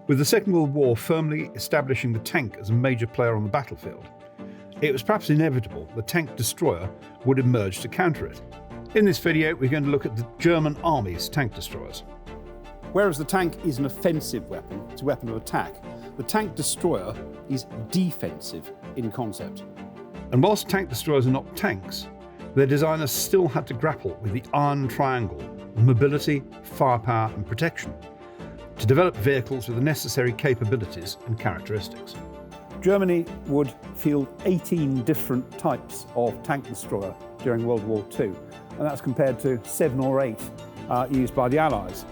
With the Second World War firmly establishing the tank as a major player on the battlefield, it was perhaps inevitable the tank destroyer would emerge to counter it. In this video, we're going to look at the German Army's tank destroyers. Whereas the tank is an offensive weapon, it's a weapon of attack, the tank destroyer is defensive in concept. And whilst tank destroyers are not tanks, their designers still had to grapple with the iron triangle of mobility, firepower and protection to develop vehicles with the necessary capabilities and characteristics. Germany would field 18 different types of tank destroyer during World War II, and that's compared to 7 or 8 used by the Allies.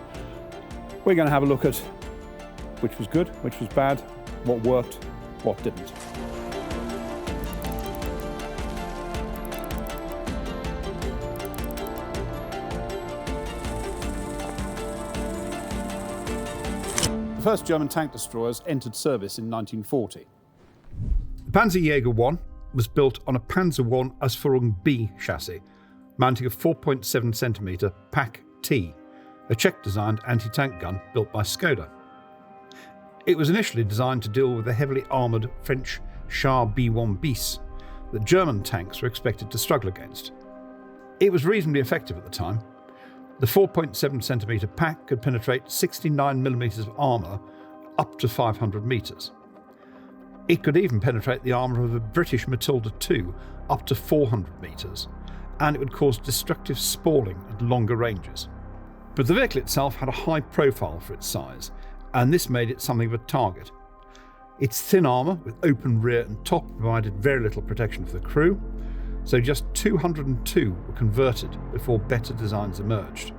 We're going to have a look at which was good, which was bad, what worked, what didn't. The first German tank destroyers entered service in 1940. The Panzerjager I was built on a Panzer I Ausführung B chassis, mounting a 4.7 centimetre Pak-T, a Czech-designed anti-tank gun built by Skoda. It was initially designed to deal with the heavily armoured French Char B1 bis that German tanks were expected to struggle against. It was reasonably effective at the time. The 4.7 centimetre Pak could penetrate 69mm of armour up to 500 metres. It could even penetrate the armour of a British Matilda II up to 400 metres, and it would cause destructive spalling at longer ranges. But the vehicle itself had a high profile for its size, and this made it something of a target. Its thin armour with open rear and top provided very little protection for the crew, so just 202 were converted before better designs emerged.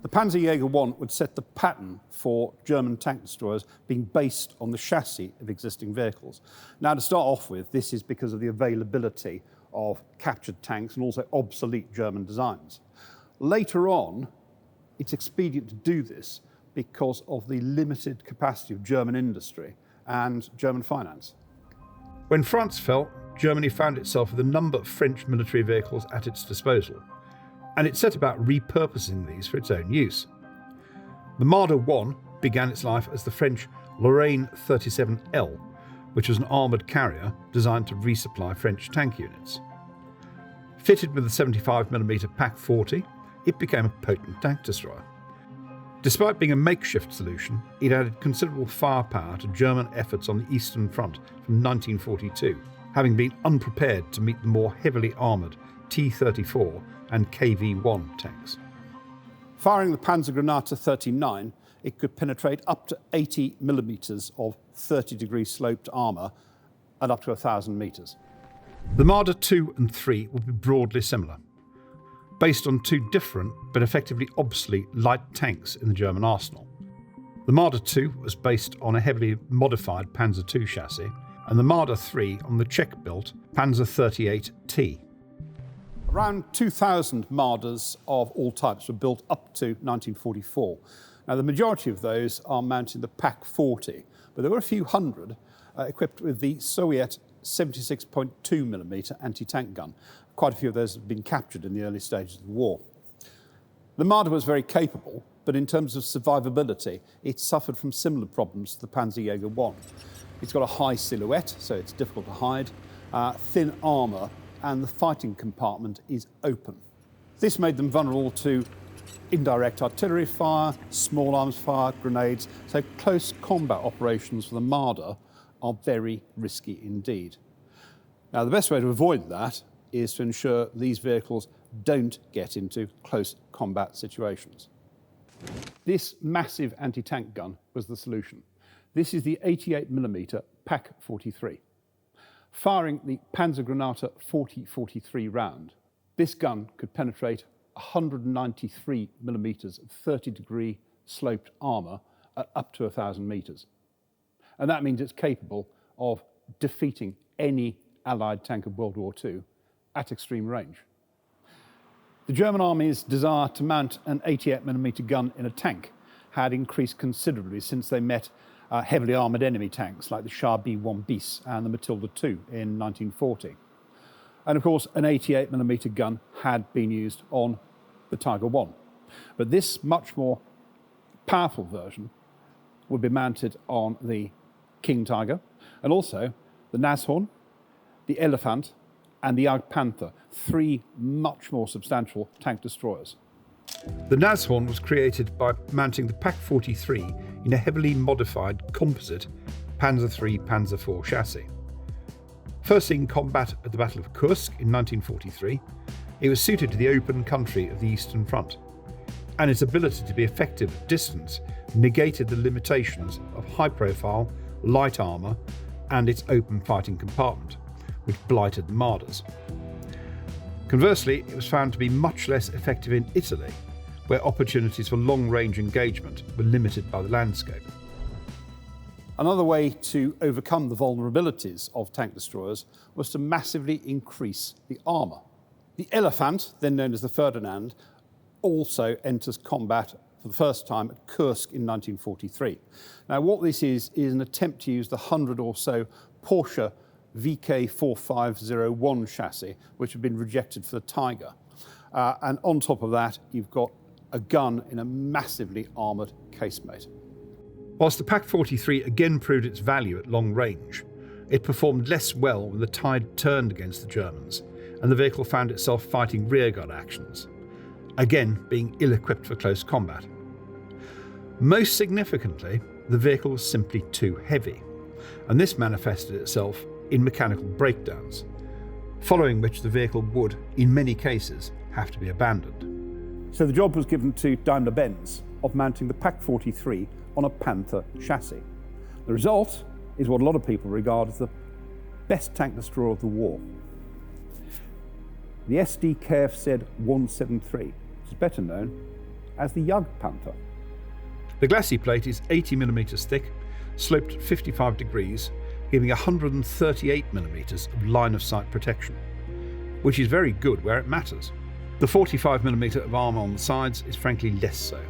The Panzerjager I would set the pattern for German tank destroyers being based on the chassis of existing vehicles. Now, to start off with, this is because of the availability of captured tanks and also obsolete German designs. Later on, it's expedient to do this because of the limited capacity of German industry and German finance. When France fell, Germany found itself with a number of French military vehicles at its disposal, and it set about repurposing these for its own use. The Marder I began its life as the French Lorraine 37L, which was an armoured carrier designed to resupply French tank units. Fitted with a 75mm Pak-40, it became a potent tank destroyer. Despite being a makeshift solution, it added considerable firepower to German efforts on the Eastern Front from 1942, having been unprepared to meet the more heavily armoured T-34 and KV-1 tanks. Firing the Panzerjager 39, it could penetrate up to 80mm of 30-degree sloped armour at up to 1,000 metres. The Marder II and III would be broadly similar, based on two different but effectively obsolete light tanks in the German arsenal. The Marder II was based on a heavily modified Panzer II chassis, and the Marder III on the Czech-built Panzer 38T. Around 2,000 Marders of all types were built up to 1944. Now, the majority of those are mounting the Pak-40, but there were a few hundred equipped with the Soviet 76.2mm anti-tank gun. Quite a few of those have been captured in the early stages of the war. The Marder was very capable, but in terms of survivability, it suffered from similar problems to the Panzerjager I. It's got a high silhouette, so it's difficult to hide, thin armour, and the fighting compartment is open. This made them vulnerable to indirect artillery fire, small arms fire, grenades, so close combat operations for the Marder are very risky indeed. Now, the best way to avoid that is to ensure these vehicles don't get into close combat situations. This massive anti-tank gun was the solution. This is the 88mm Pak-43. Firing the Panzerjager 40-43 round, this gun could penetrate 193mm of 30-degree sloped armour at up to 1,000 metres. And that means it's capable of defeating any Allied tank of World War II at extreme range. The German Army's desire to mount an 88mm gun in a tank had increased considerably since they met heavily armoured enemy tanks like the Char B1 bis and the Matilda II in 1940. And of course, an 88mm gun had been used on the Tiger I. But this much more powerful version would be mounted on the King Tiger, and also the Nashorn, the Elephant, and the Jagdpanther, 3 much more substantial tank destroyers. The Nashorn was created by mounting the Pak 43 in a heavily modified composite Panzer III Panzer IV chassis. First in combat at the Battle of Kursk in 1943, it was suited to the open country of the Eastern Front, and its ability to be effective at distance negated the limitations of high-profile, light armour and its open fighting compartment, which blighted the Marders. Conversely, it was found to be much less effective in Italy, where opportunities for long-range engagement were limited by the landscape. Another way to overcome the vulnerabilities of tank destroyers was to massively increase the armour. The Elephant, then known as the Ferdinand, also enters combat for the first time at Kursk in 1943. Now, what this is an attempt to use the 100 or so Porsche VK4501 chassis, which had been rejected for the Tiger. And on top of that, you've got a gun in a massively armoured casemate. Whilst the Pak 43 again proved its value at long range, it performed less well when the tide turned against the Germans, and the vehicle found itself fighting rearguard actions, again being ill-equipped for close combat. Most significantly, the vehicle was simply too heavy, and this manifested itself in mechanical breakdowns, following which the vehicle would, in many cases, have to be abandoned. So the job was given to Daimler-Benz of mounting the Pak 43 on a Panther chassis. The result is what a lot of people regard as the best tank destroyer of the war. The SD KFZ 173, which is better known as the Jagdpanther. The glacis plate is 80mm thick, sloped at 55 degrees, giving 138mm of line-of-sight protection, which is very good where it matters. The 45mm of armour on the sides is frankly less so,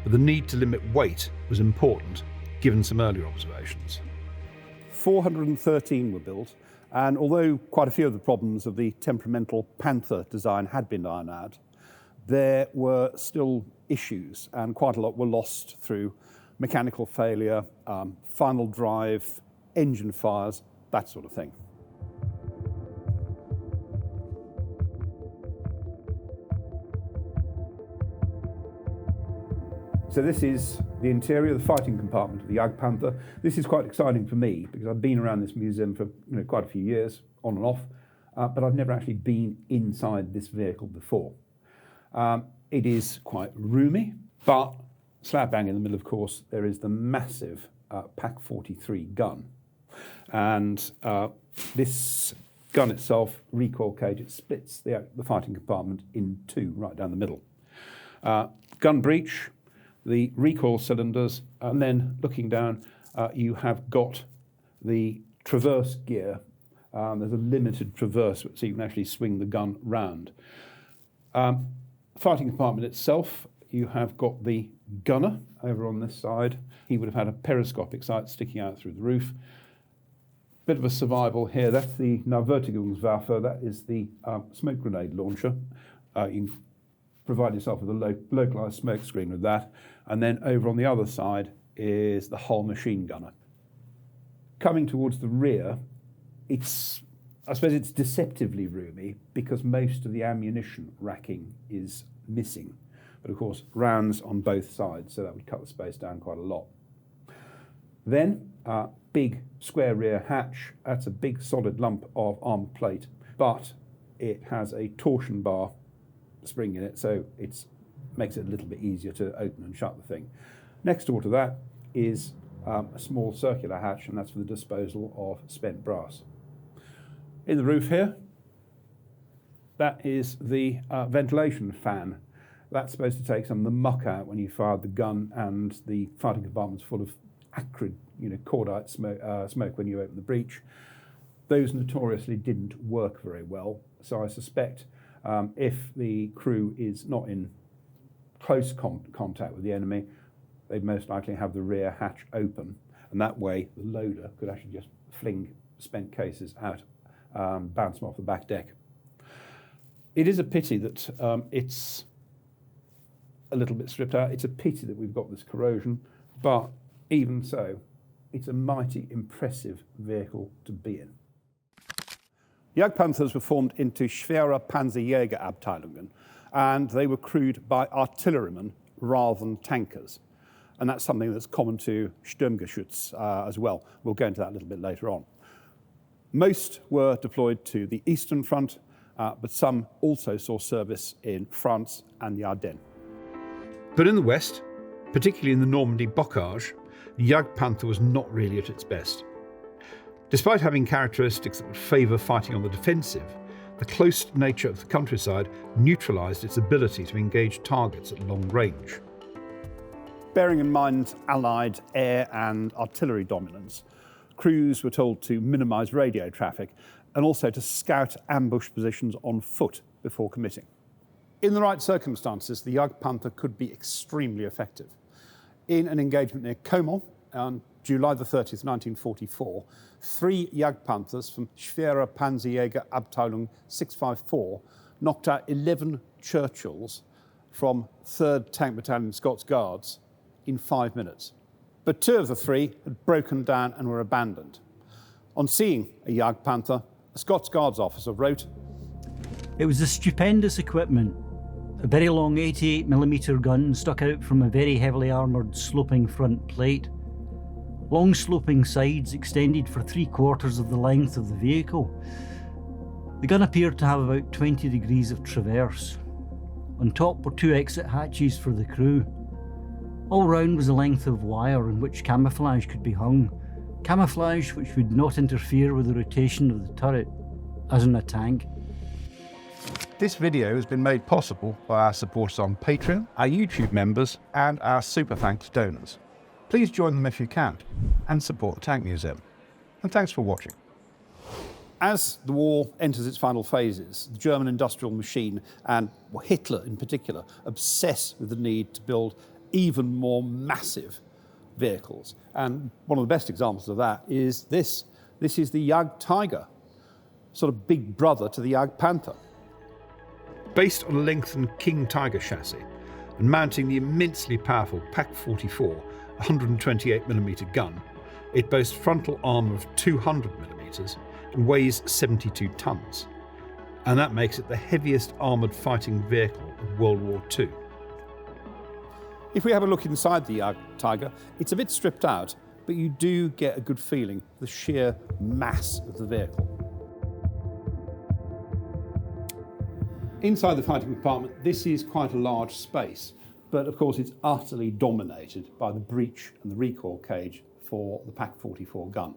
but the need to limit weight was important, given some earlier observations. 413 were built, and although quite a few of the problems of the temperamental Panther design had been ironed out, there were still issues, and quite a lot were lost through mechanical failure, final drive, engine fires, that sort of thing. So this is the interior, the fighting compartment of the Jagdpanther. This is quite exciting for me because I've been around this museum for quite a few years, on and off, but I've never actually been inside this vehicle before. It is quite roomy, but slap bang in the middle, of course, there is the massive Pak 43 gun. And this gun itself, recoil cage, it splits the fighting compartment in two, right down the middle. Gun breech, the recoil cylinders, and then looking down, you have got the traverse gear. There's a limited traverse, so you can actually swing the gun round. Fighting compartment itself, you have got the gunner over on this side. He would have had a periscopic sight sticking out through the roof. Bit of a survival here. That's the Nahverteidigungswaffe. That is the smoke grenade launcher. You can provide yourself with a localized smoke screen with that. And then over on the other side is the whole machine gunner. Coming towards the rear, I suppose it's deceptively roomy because most of the ammunition racking is missing. But of course, rounds on both sides, so that would cut the space down quite a lot. Then, big square rear hatch. That's a big solid lump of armor plate, but it has a torsion bar spring in it, so it makes it a little bit easier to open and shut the thing. Next door to that is a small circular hatch, and that's for the disposal of spent brass. In the roof here, that is the ventilation fan. That's supposed to take some of the muck out when you fired the gun, and the fighting compartment's full of acrid, cordite smoke when you open the breech. Those notoriously didn't work very well, so I suspect if the crew is not in close contact with the enemy, they'd most likely have the rear hatch open, and that way the loader could actually just fling spent cases out, bounce them off the back deck. It is a pity that it's a little bit stripped out. It's a pity that we've got this corrosion, but even so, it's a mighty impressive vehicle to be in. Jagdpanthers were formed into schwere Panzerjager Abteilungen, and they were crewed by artillerymen rather than tankers. And that's something that's common to Sturmgeschütz as well. We'll go into that a little bit later on. Most were deployed to the Eastern Front, but some also saw service in France and the Ardennes. But in the West, particularly in the Normandy bocage, the Jagdpanther was not really at its best. Despite having characteristics that would favour fighting on the defensive, the close nature of the countryside neutralised its ability to engage targets at long range. Bearing in mind Allied air and artillery dominance, crews were told to minimise radio traffic and also to scout ambush positions on foot before committing. In the right circumstances, the Jagdpanther could be extremely effective. In an engagement near Caumont on July the 30th, 1944, 3 Jagdpanthers from Schwere Panzerjager Abteilung 654 knocked out 11 Churchills from 3rd Tank Battalion Scots Guards in 5 minutes. But 2 of the 3 had broken down and were abandoned. On seeing a Jagdpanther, a Scots Guards officer wrote, "It was a stupendous equipment. A very long 88mm gun stuck out from a very heavily armoured sloping front plate. Long sloping sides extended for 3/4 of the length of the vehicle. The gun appeared to have about 20 degrees of traverse. On top were 2 exit hatches for the crew. All round was a length of wire in which camouflage could be hung, camouflage which would not interfere with the rotation of the turret, as in a tank." This video has been made possible by our supporters on Patreon, our YouTube members, and our super thanks donors. Please join them if you can, and support the Tank Museum. And thanks for watching. As the war enters its final phases, the German industrial machine, and Hitler in particular, obsess with the need to build even more massive vehicles. And one of the best examples of that is this. This is the Jagdtiger, sort of big brother to the Jagdpanther. Based on a lengthened King Tiger chassis and mounting the immensely powerful Pak 44 128mm gun, it boasts frontal armour of 200mm and weighs 72 tonnes. And that makes it the heaviest armoured fighting vehicle of World War II. If we have a look inside the Jagdtiger, it's a bit stripped out, but you do get a good feeling of the sheer mass of the vehicle. Inside the fighting compartment, this is quite a large space, but of course it's utterly dominated by the breech and the recoil cage for the Pak 44 gun.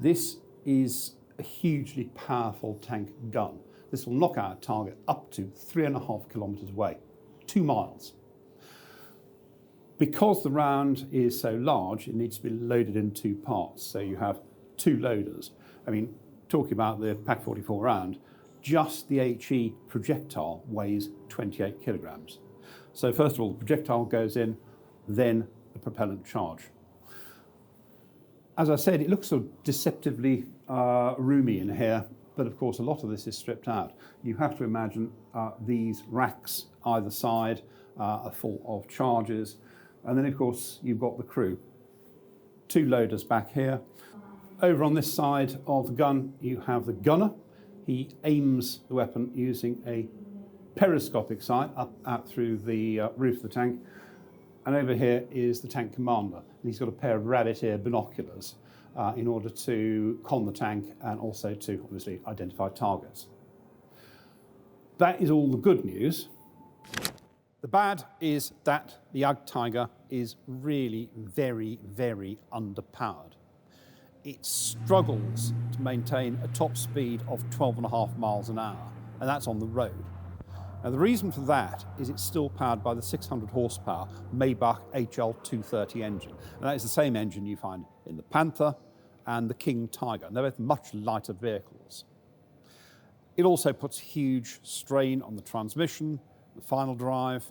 This is a hugely powerful tank gun. This will knock out a target up to 3.5 kilometres away, 2 miles. Because the round is so large, it needs to be loaded in 2 parts. So you have 2 loaders. I mean, talking about the Pak 44 round, just the HE projectile weighs 28 kilograms. So first of all, the projectile goes in, then the propellant charge. As I said, it looks sort of deceptively roomy in here, but of course a lot of this is stripped out. You have to imagine these racks either side are full of charges, and then of course you've got the crew. 2 loaders back here. Over on this side of the gun you have the gunner. He aims the weapon using a periscopic sight up out through the roof of the tank. And over here is the tank commander. And he's got a pair of rabbit ear binoculars in order to con the tank and also to obviously identify targets. That is all the good news. The bad is that the Jagdtiger is really very, very underpowered. It struggles to maintain a top speed of 12.5 miles an hour, and that's on the road. Now, the reason for that is it's still powered by the 600 horsepower Maybach HL230 engine. And that is the same engine you find in the Panther and the King Tiger. And they're both much lighter vehicles. It also puts huge strain on the transmission, the final drive.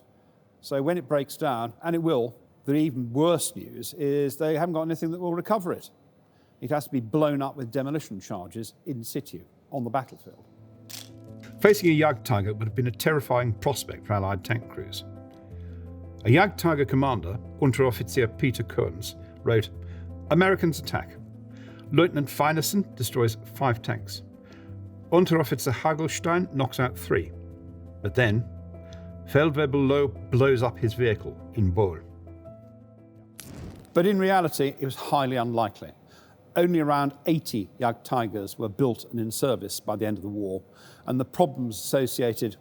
So when it breaks down, and it will, the even worse news is they haven't got anything that will recover it. It has to be blown up with demolition charges in situ on the battlefield. Facing a Jagdtiger would have been a terrifying prospect for Allied tank crews. A Jagdtiger commander, Unteroffizier Peter Kearns, wrote, "Americans attack. Lieutenant Finerson destroys 5 tanks. Unteroffizier Hagelstein knocks out 3. But then, Feldwebel Low blows up his vehicle in Boel." But in reality, it was highly unlikely. Only around 80 Jagdtigers were built and in service by the end of the war, and the problems associated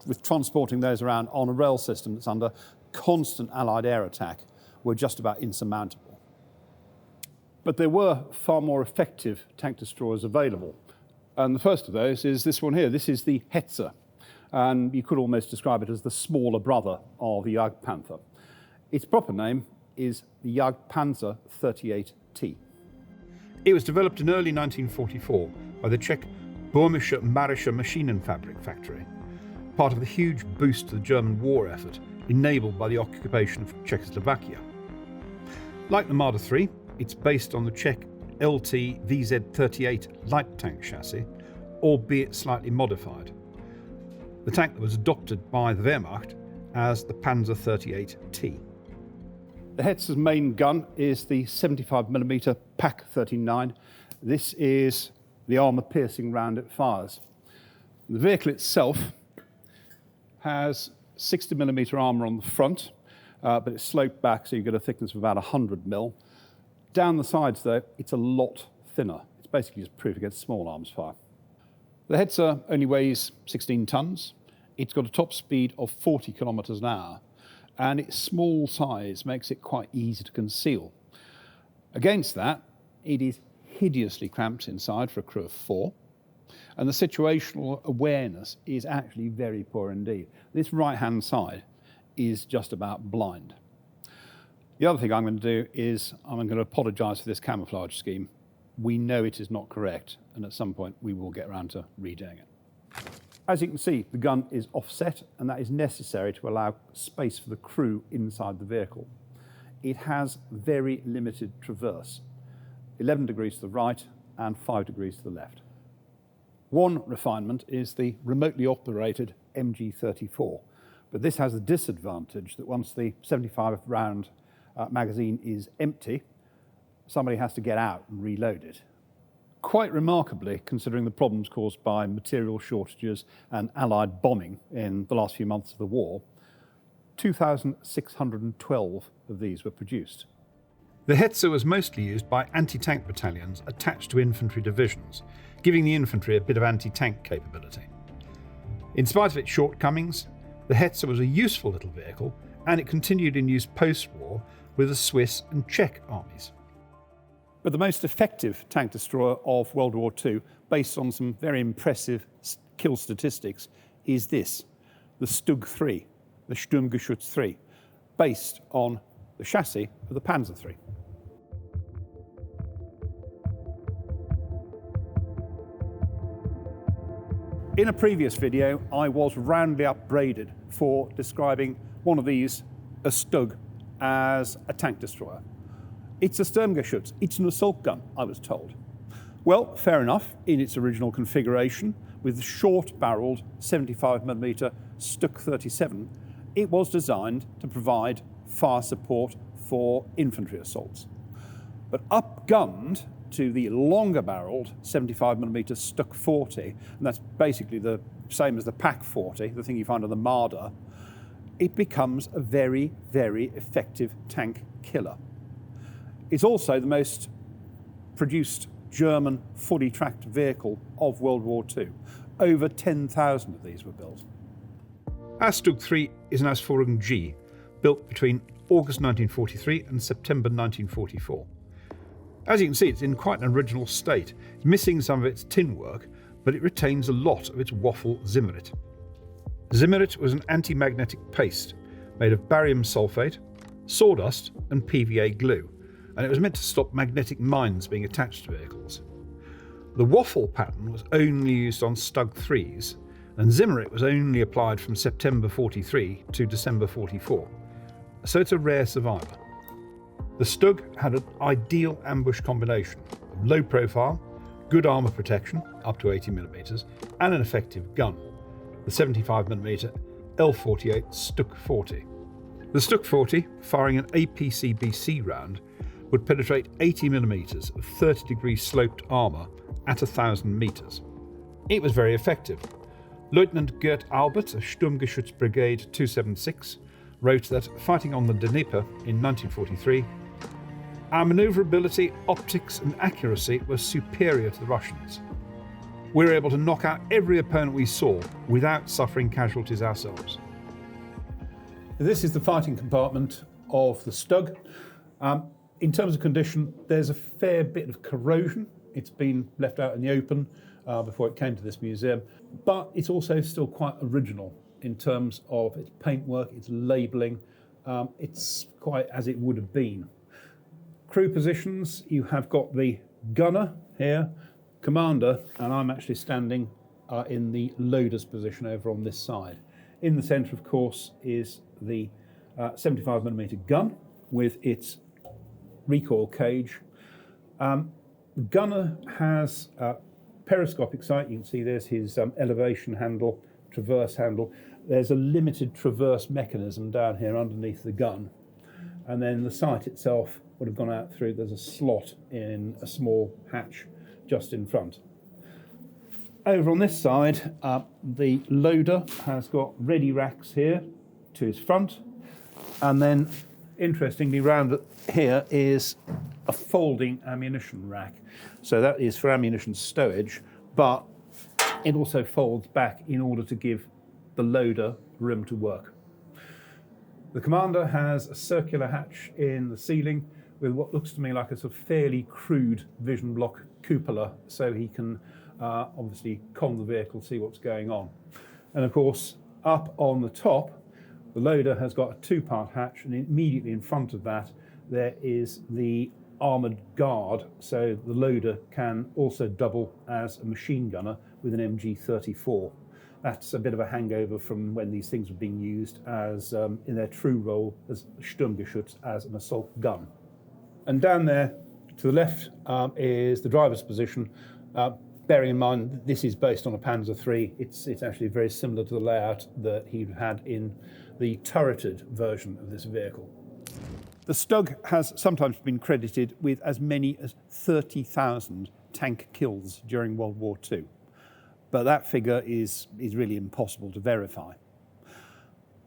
with transporting those around on a rail system that's under constant Allied air attack were just about insurmountable. But there were far more effective tank destroyers available. And the first of those is this one here. This is the Hetzer. And you could almost describe it as the smaller brother of the Jagdpanther. Its proper name is the Jagdpanzer 38T. It was developed in early 1944 by the Czech Böhmische Marische Maschinenfabrik factory, part of the huge boost to the German war effort enabled by the occupation of Czechoslovakia. Like the Marder III, it's based on the Czech LT VZ38 light tank chassis, albeit slightly modified. The tank that was adopted by the Wehrmacht as the Panzer 38T. The Hetzer's main gun is the 75mm Pak 39. This is the armour-piercing round it fires. The vehicle itself has 60mm armour on the front, but it's sloped back so you get a thickness of about 100mm. Down the sides, though, it's a lot thinner. It's basically just proof against small arms fire. The Hetzer only weighs 16 tonnes. It's got a top speed of 40 kilometres an hour, and its small size makes it quite easy to conceal. Against that, it is hideously cramped inside for a crew of 4, and the situational awareness is actually very poor indeed. This right-hand side is just about blind. The other thing I'm going to do is I'm going to apologise for this camouflage scheme. We know it is not correct, and at some point we will get around to redoing it. As you can see, the gun is offset, and that is necessary to allow space for the crew inside the vehicle. It has very limited traverse, 11 degrees to the right and 5 degrees to the left. One refinement is the remotely operated MG34, but this has the disadvantage that once the 75-round magazine is empty, somebody has to get out and reload it. Quite remarkably, considering the problems caused by material shortages and Allied bombing in the last few months of the war, 2,612 of these were produced. The Hetzer was mostly used by anti-tank battalions attached to infantry divisions, giving the infantry a bit of anti-tank capability. In spite of its shortcomings, the Hetzer was a useful little vehicle, and it continued in use post-war with the Swiss and Czech armies. But the most effective tank destroyer of World War II, based on some very impressive kill statistics, is this, the Stug III, the Sturmgeschütz III, based on the chassis of the Panzer III. In a previous video, I was roundly upbraided for describing one of these, a Stug, as a tank destroyer. It's a Sturmgeschütz, it's an assault gun, I was told. Well, fair enough, in its original configuration, with the short-barreled 75mm Stug 37, it was designed to provide fire support for infantry assaults. But upgunned to the longer-barreled 75mm Stug 40, and that's basically the same as the Pak 40, the thing you find on the Marder, it becomes a very, very effective tank killer. It's also the most produced German fully tracked vehicle of World War II. Over 10,000 of these were built. Our Stug III is an Ausführung G, built between August 1943 and September 1944. As you can see, it's in quite an original state. It's missing some of its tin work, but it retains a lot of its waffle Zimmerit. Zimmerit was an anti-magnetic paste made of barium sulfate, sawdust and PVA glue, and it was meant to stop magnetic mines being attached to vehicles. The waffle pattern was only used on Stug IIIs, and Zimmerit was only applied from September 43 to December 44, so it's a rare survivor. The Stug had an ideal ambush combination of low profile, good armour protection, up to 80mm, and an effective gun, the 75mm L48 Stug 40. The Stug 40, firing an APC-BC round, would penetrate 80mm of 30-degree sloped armour at 1,000 metres. It was very effective. Lieutenant Gert Albert of Sturmgeschützbrigade 276 wrote that, fighting on the Dnieper in 1943, our manoeuvrability, optics and accuracy were superior to the Russians. We were able to knock out every opponent we saw without suffering casualties ourselves. This is the fighting compartment of the Stug. In terms of condition, there's a fair bit of corrosion. It's been left out in the open before it came to this museum, but it's also still quite original in terms of its paintwork, its labelling. It's quite as it would have been. Crew positions, you have got the gunner here, commander, and I'm actually standing in the loader's position over on this side. In the centre, of course, is the 75mm gun with its recoil cage. The gunner has periscopic sight. You can see there's his elevation handle, traverse handle. There's a limited traverse mechanism down here underneath the gun. And then the sight itself would have gone out through, there's a slot in a small hatch just in front. Over on this side, the loader has got ready racks here to his front, and then interestingly round here is a folding ammunition rack. So that is for ammunition stowage, but it also folds back in order to give the loader room to work. The commander has a circular hatch in the ceiling with what looks to me like a sort of fairly crude vision block cupola, so he can obviously con the vehicle, see what's going on. And of course, up on the top, the loader has got a two-part hatch, and immediately in front of that, there is the armoured guard, so the loader can also double as a machine gunner with an MG34. That's a bit of a hangover from when these things were being used as in their true role as Sturmgeschütz, as an assault gun. And down there to the left is the driver's position. Bearing in mind this is based on a Panzer III, it's actually very similar to the layout that he had in the turreted version of this vehicle. The Stug has sometimes been credited with as many as 30,000 tank kills during World War II, but that figure is really impossible to verify.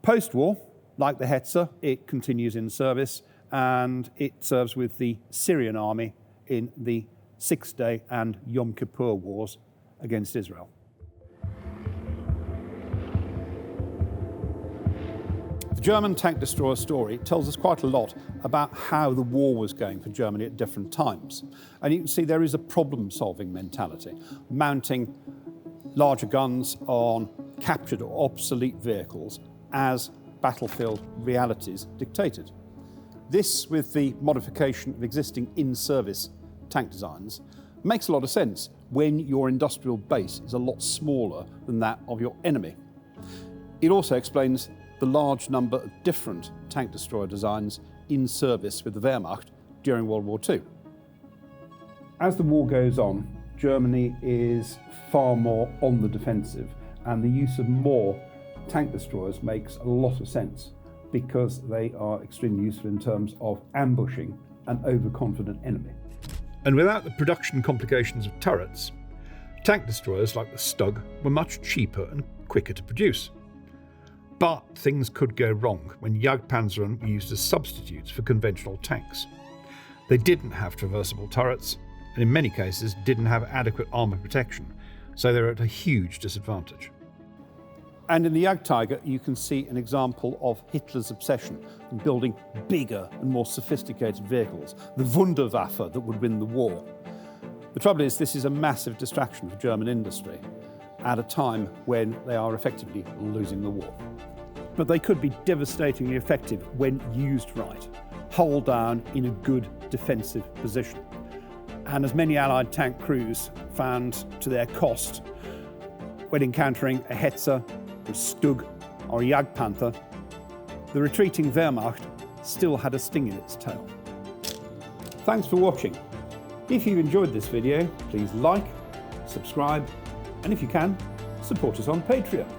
Post-war, like the Hetzer, it continues in service, and it serves with the Syrian army in the Six-Day and Yom Kippur wars against Israel. The German tank destroyer story tells us quite a lot about how the war was going for Germany at different times. And you can see there is a problem-solving mentality, mounting larger guns on captured or obsolete vehicles as battlefield realities dictated. This, with the modification of existing in-service tank designs, makes a lot of sense when your industrial base is a lot smaller than that of your enemy. It also explains the large number of different tank destroyer designs in service with the Wehrmacht during World War II. As the war goes on, Germany is far more on the defensive, and the use of more tank destroyers makes a lot of sense because they are extremely useful in terms of ambushing an overconfident enemy. And without the production complications of turrets, tank destroyers like the Stug were much cheaper and quicker to produce. But things could go wrong when Jagdpanther were used as substitutes for conventional tanks. They didn't have traversable turrets, and in many cases didn't have adequate armour protection, so they were at a huge disadvantage. And in the Jagdtiger, you can see an example of Hitler's obsession in building bigger and more sophisticated vehicles, the Wunderwaffe that would win the war. The trouble is, this is a massive distraction for German industry at a time when they are effectively losing the war. But they could be devastatingly effective when used right, hull down in a good defensive position. And as many Allied tank crews found to their cost when encountering a Hetzer, a Stug or a Jagdpanther, the retreating Wehrmacht still had a sting in its tail. Thanks for watching. If you enjoyed this video, please like, subscribe, and if you can, support us on Patreon.